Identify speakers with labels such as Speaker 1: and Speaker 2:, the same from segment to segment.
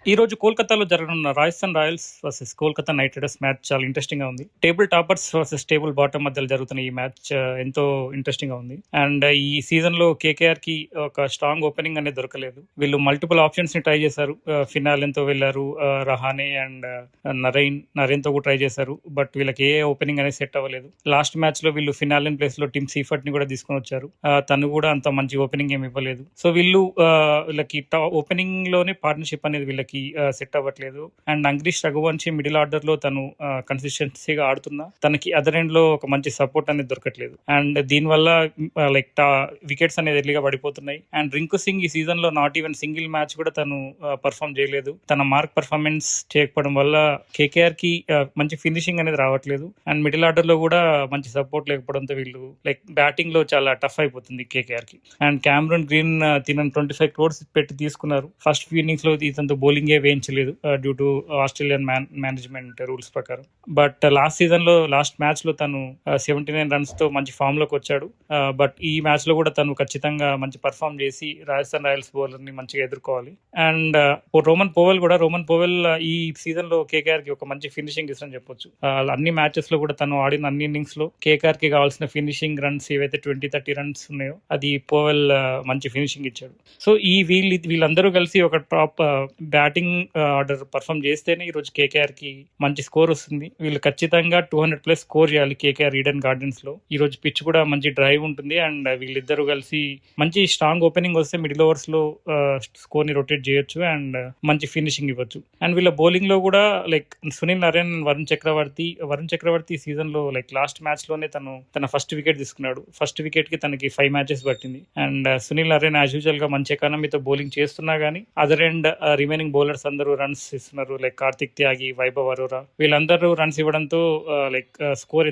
Speaker 1: ఈ రోజు కోల్కతాలో జరగనున్న Rajasthan Royals versus Kolkata night riders match చాలా ఇంట్రెస్టింగ్ గా ఉంది. Table toppers versus table bottom మధ్యలో జరుగుతున్న ఈ మ్యాచ్ ఎంతో ఇంట్రెస్టింగ్ గా ఉంది. అండ్ ఈ సీజన్ లో కేకేఆర్ కి ఒక స్ట్రాంగ్ ఓపెనింగ్ అనేది దొరకలేదు. వీళ్ళు మల్టిపుల్ ఆప్షన్స్ ని ట్రై చేశారు. ఫినాలెన్ తో వెళ్లారు, రహానే అండ్ నరేన్ తో కూడా ట్రై చేశారు. బట్ వీళ్ళకి ఏ ఓపెనింగ్ అనేది సెట్ అవ్వలేదు. లాస్ట్ మ్యాచ్ లో వీళ్ళు ఫినాలెన్ ప్లేస్ లో టిమ్ సీఫర్ట్ ని కూడా తీసుకొని వచ్చారు. తను కూడా అంత మంచి ఓపెనింగ్ ఏమి ఇవ్వలేదు. సో వీళ్ళకి ఓపెనింగ్ లోనే పార్ట్నర్షిప్ అనేది వీళ్ళకి సెట్ అవ్వట్లేదు. అండ్ అంగ్రీష్ రఘువంశీ మిడిల్ ఆర్డర్ లో తను కన్సిస్టెన్సీగా ఆడుతున్నా తనకి అదర్ ఎండ్ లో ఒక మంచి సపోర్ట్ అనేది దొరకట్లేదు. అండ్ దీనివల్ల వికెట్స్ అనేది ఎర్లీగా పడిపోతున్నాయి. అండ్ రింకు సింగ్ ఈ సీజన్ లో నాట్ ఈవెన్ సింగిల్ మ్యాచ్ కూడా తను పర్ఫామ్ చేయలేదు. తన మార్క్ పర్ఫార్మెన్స్ చేయకపోవడం వల్ల కేకేఆర్ కి మంచి ఫినిషింగ్ అనేది రావట్లేదు. అండ్ మిడిల్ ఆర్డర్ లో కూడా మంచి సపోర్ట్ లేకపోవడంతో వీళ్ళు బ్యాటింగ్ లో చాలా టఫ్ అయిపోతుంది కేకేఆర్ కి. అండ్ క్యామరూన్ గ్రీన్ తినని 25 crores పెట్టి తీసుకున్నారు. ఫస్ట్ ఫ్యూ ఇన్నింగ్స్ లో ఇతనితో బౌలింగే వేయించలేదు due to Australian management rules ప్రకారం. బట్ లాస్ట్ సీజన్ లో లాస్ట్ మ్యాచ్ లో తను 79 runs తో మంచి ఫామ్ లోకి వచ్చాడు. బట్ ఈ మ్యాచ్ లో కూడా తను ఖచ్చితంగా మంచి పర్ఫామ్ చేసి రాజస్థాన్ రాయల్స్ బౌలర్ ని మంచిగా ఎదుర్కోవాలి. అండ్ రోమన్ పోవెల్ ఈ సీజన్ లో కేకేఆర్ కి ఒక మంచి ఫినిషింగ్ ఇస్తారని చెప్పొచ్చు. అన్ని మ్యాచెస్ లో కూడా తను ఆడిన అన్ని ఇన్నింగ్స్ లో కేకేఆర్ కి కావాల్సిన ఫినిషింగ్ రన్స్ ఏవైతే 20-30 runs ఉన్నాయో అది పోవెల్ మంచి ఫినిషింగ్ ఇచ్చాడు. సో వీళ్ళందరూ కలిసి ఒక టాప్ బ్యాటింగ్ ఆర్డర్ పర్ఫామ్ చేస్తేనే ఈ రోజు కేకేఆర్ కి మంచి స్కోర్ వస్తుంది. వీళ్ళు ఖచ్చితంగా 200+ స్కోర్ చేయాలి కేకేఆర్ ఈడెన్ గార్డెన్స్ లో. ఈ రోజు పిచ్ కూడా మంచి డ్రైవ్ ఉంటుంది. అండ్ వీళ్ళిద్దరూ కలిసి మంచి స్ట్రాంగ్ ఓపెనింగ్ వస్తే మిడిల్ ఓవర్స్ లో స్కోర్ ని రొటేట్ చేయొచ్చు అండ్ మంచి ఫినిషింగ్ ఇవ్వచ్చు. అండ్ వీళ్ళ బౌలింగ్ లో కూడా సునీల్ నరేన్, వరుణ్ చక్రవర్తి సీజన్ లో లాస్ట్ మ్యాచ్ లోనే తన ఫస్ట్ వికెట్ తీసుకున్నాడు. ఫస్ట్ వికెట్ కి తనకి 5 matches పట్టింది. And Sunil Narine as usual గా మంచి ఎకానమీతో బౌలింగ్ చేస్తున్నా గానీ అదర్ ఎండ్ రిమైనింగ్ బౌలర్స్ అందరూ రన్స్ ఇస్తున్నారు. కార్తిక్ త్యాగి, వైభవ్ అరోరా వీళ్ళందరూ రన్స్ ఇవ్వడంతో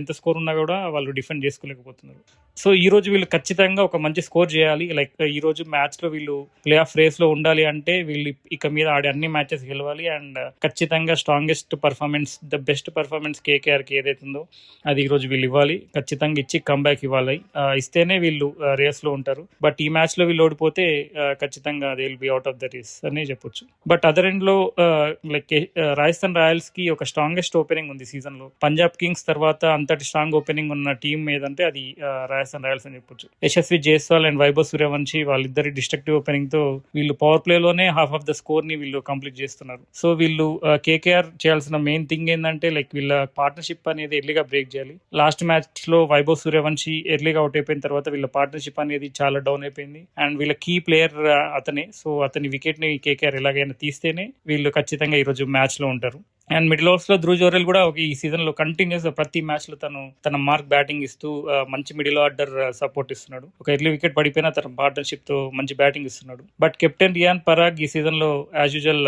Speaker 1: ఎంత స్కోర్ ఉన్నా కూడా వాళ్ళు డిఫెండ్ చేసుకోలేకపోతున్నారు. సో ఈ రోజు వీళ్ళు ఖచ్చితంగా ఒక మంచి స్కోర్ చేయాలి. ఈ రోజు మ్యాచ్ లో వీళ్ళు ప్లే ఆఫ్ రేస్ లో ఉండాలి అంటే వీళ్ళు ఇక మీద ఆడే అన్ని మ్యాచెస్ గెలవాలి. అండ్ ఖచ్చితంగా strongest performance, the best performance KKR కి ఏదైతుందో అది ఈ రోజు వీళ్ళు ఇవ్వాలి. ఖచ్చితంగా ఇచ్చి కంబ్యాక్ ఇవ్వాలి. ఇస్తేనే వీళ్ళు రేస్ లో ఉంటారు. బట్ ఈ మ్యాచ్ లో వీళ్ళు ఓడిపోతే ఖచ్చితంగా they will be out of the race అనే చెప్పొచ్చు. బట్ అదర్ ఎండ్ లో రాజస్థాన్ రాయల్స్ కి ఒక స్ట్రాంగెస్ట్ ఓపెనింగ్ ఉంది సీజన్ లో. పంజాబ్ కింగ్స్ తర్వాత అంతటి స్ట్రాంగ్ ఓపెనింగ్ ఉన్న టీం ఏదంటే అది రాజస్థాన్ రాయల్స్ అని చెప్పొచ్చు. యశస్వి జైస్వాల్ అండ్ వైభవ్ సూర్యవంశీ వాళ్ళిద్దరి డిస్ట్రక్టివ్ ఓపెనింగ్ తో వీళ్ళు పవర్ ప్లే లోనే హాఫ్ ఆఫ్ ద స్కోర్ ని వీళ్ళు కంప్లీట్ చేస్తున్నారు. సో వీళ్ళు కేకేఆర్ చేయాల్సిన మెయిన్ థింగ్ ఏంటంటే వీళ్ళ పార్ట్నర్షిప్ అనేది ఎర్లీగా బ్రేక్ చేయాలి. లాస్ట్ మ్యాచ్ లో వైభవ్ సూర్యవంశీ ఎర్లీగా అవుట్ అయిపోయిన తర్వాత వీళ్ళ పార్ట్నర్షిప్ అనేది చాలా డౌన్ అయిపోయింది. అండ్ వీళ్ళ కీ ప్లేయర్ అతనే. సో అతని వికెట్ ని కేకేఆర్ ఎలాగైనా తీస్తేనే వీళ్ళు ఖచ్చితంగా ఈ రోజు మ్యాచ్ లో ఉంటారు. అండ్ మిడిల్ ఓవర్స్ లో ధ్రువ్ జోరెల్ కూడా ఈ సీజన్ లో కంటిన్యూస్ ప్రతి మ్యాచ్ లో తన మార్క్ బ్యాటింగ్ ఇస్తూ మంచి మిడిల్ ఆర్డర్ సపోర్ట్ ఇస్తున్నాడు. ఒక ఎర్లీ వికెట్ పడిపోయినా తన పార్ట్నర్షిప్ తో మంచి బ్యాటింగ్ ఇస్తున్నాడు. బట్ కెప్టెన్ రియాన్ పరాగ్ ఈ సీజన్ లో as usual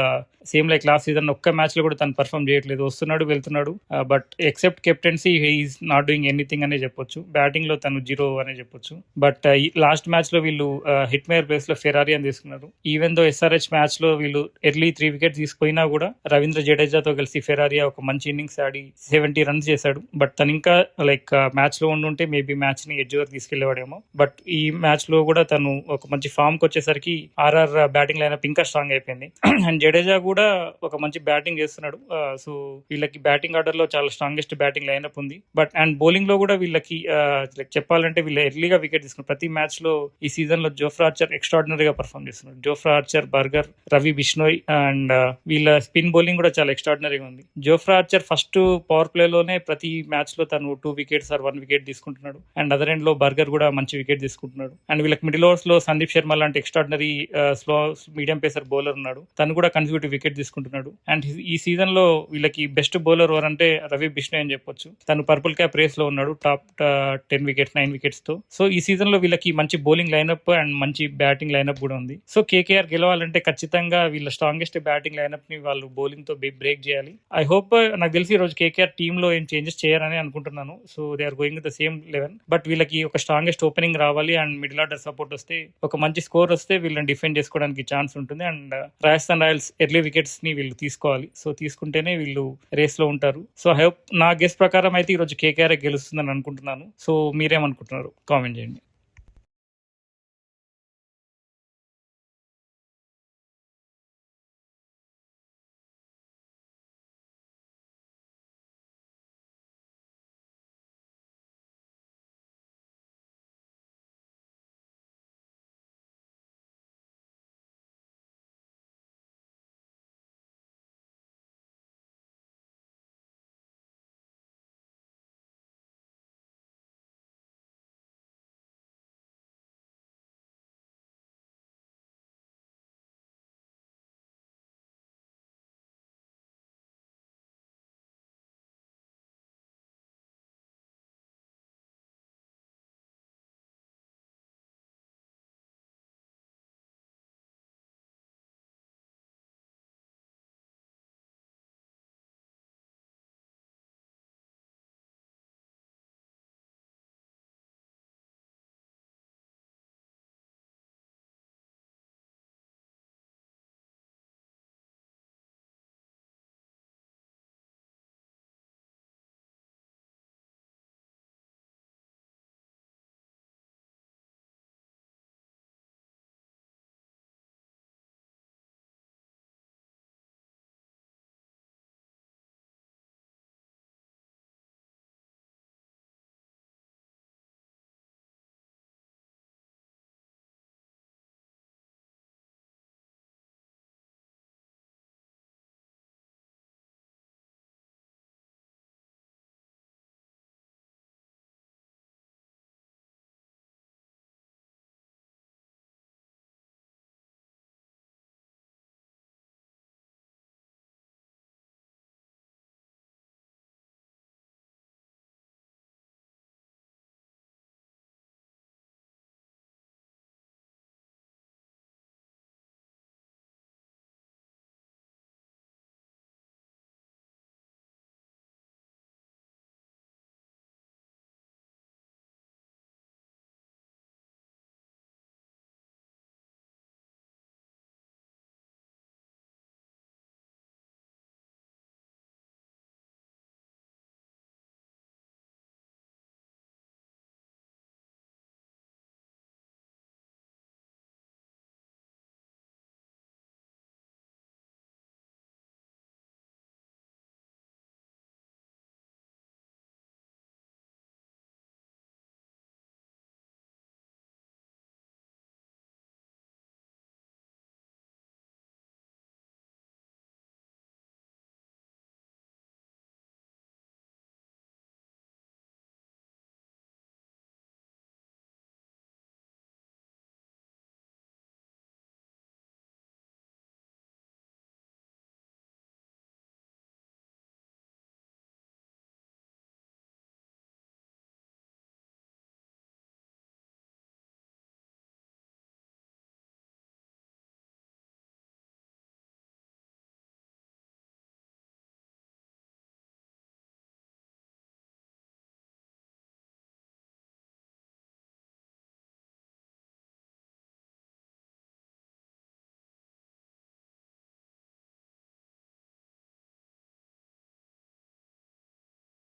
Speaker 1: same last season ఒక్క మ్యాచ్ లో కూడా తను పర్ఫామ్ చేయట్లేదు. వస్తున్నాడు, వెళ్తున్నాడు. But except captaincy he's not doing anything అనే చెప్పొచ్చు. బ్యాటింగ్ లో తను 0 అనే చెప్పొచ్చు. బట్ లాస్ట్ మ్యాచ్ లో వీళ్ళు హిట్ మేయర్ ప్లేస్ లో ఫెరారీ అని తీసుకున్నారు. ఈవెన్ దో SRH మ్యాచ్ లో వీళ్ళు ఎర్లీ 3 wickets తీసుకుపోయినా కూడా రవీంద్ర జడేజాతో కలిసి ఫెరారియా ఒక మంచి ఇన్నింగ్స్ ఆడి 70 runs చేశాడు. బట్ తను ఇంకా మ్యాచ్ లో ఉండుంటే మేబీ మ్యాచ్ ని ఎడ్జ్ వరకు తీసుకెళ్లేవాడేమో. బట్ ఈ మ్యాచ్ లో కూడా తను ఒక మంచి ఫామ్ కి వచ్చేసరికి ఆర్ఆర్ బ్యాటింగ్ లైనప్ ఇంకా స్ట్రాంగ్ అయిపోయింది. అండ్ జడేజా కూడా ఒక మంచి బ్యాటింగ్ చేస్తున్నాడు. సో వీళ్ళకి బ్యాటింగ్ ఆర్డర్ లో చాలా స్ట్రాంగెస్ట్ బ్యాటింగ్ లైనప్ ఉంది. బట్ అండ్ బౌలింగ్ లో కూడా వీళ్ళకి చెప్పాలంటే వీళ్ళు ఎర్లీగా వికెట్ తీసుకున్నారు. ప్రతి మ్యాచ్ లో ఈ సీజన్ లో జోఫ్రా ఆర్చర్ ఎక్స్ట్రాడినరీగా పర్ఫామ్ చేస్తున్నారు. Jofra Archer, burger, Ravi Bishnoi and వీళ్ళ స్పిన్ బౌలింగ్ కూడా చాలా ఎక్స్ట్రాడినరీగా ఉంది. Jofra Archer first power play లోనే ప్రతి మ్యాచ్ లో తను 2 wickets or 1 wicket తీసుకుంటున్నాడు. అండ్ అదర్ ఎండ్ లో బర్గర్ కూడా మంచి వికెట్ తీసుకుంటున్నాడు. అండ్ వీళ్ళకి మిడిల్ ఓవర్స్ లో సందీప్ శర్మ లాంటి extraordinary slow medium pacer bowler ఉన్నాడు. తను కూడా కన్సిక్యూటివ్ వికెట్ తీసుకుంటున్నాడు. అండ్ ఈ సీజన్ లో వీళ్ళకి బెస్ట్ బౌలర్ ఎవరంటే రవి బిష్నోయ్ అని చెప్పొచ్చు. తను పర్పుల్ క్యాప్ రేస్ లో ఉన్నాడు టాప్ 10 wickets 9 wickets తో. సో ఈ సీజన్ లో వీళ్ళకి మంచి బౌలింగ్ లైనప్ అండ్ మంచి బ్యాటింగ్ లైనప్ కూడా ఉంది. సో కేకేఆర్ గెలవాలంటే ఖచ్చితంగా వీళ్ళ స్ట్రాంగెస్ట్ బ్యాటింగ్ లైనప్ ని వాళ్ళు బౌలింగ్ తో బ్రేక్ చేయాలి. ఐ హోప్ నాకు తెలిసి ఈ రోజు కేకేఆర్ టీమ్ లో ఏం చేంజెస్ చేయరని అనుకుంటున్నాను. So they are going with the same 11. But వీళ్ళకి ఒక స్ట్రాంగెస్ట్ ఓపెనింగ్ రావాలి అండ్ మిడిల్ ఆర్డర్ సపోర్ట్ వస్తే ఒక మంచి స్కోర్ వస్తే వీళ్ళని డిఫెండ్ చేసుకోవడానికి ఛాన్స్ ఉంటుంది. And Rajasthan Royals early wickets ని వీళ్ళు తీసుకోవాలి. సో తీసుకుంటేనే వీళ్ళు రేస్ లో ఉంటారు. సో ఐ హోప్ నా గెస్ ప్రకారం అయితే ఈ రోజు కేకేఆర్ గెలుస్తుందని అనుకుంటున్నాను. సో మీరేమనుకుంటున్నారు కామెంట్ చేయండి.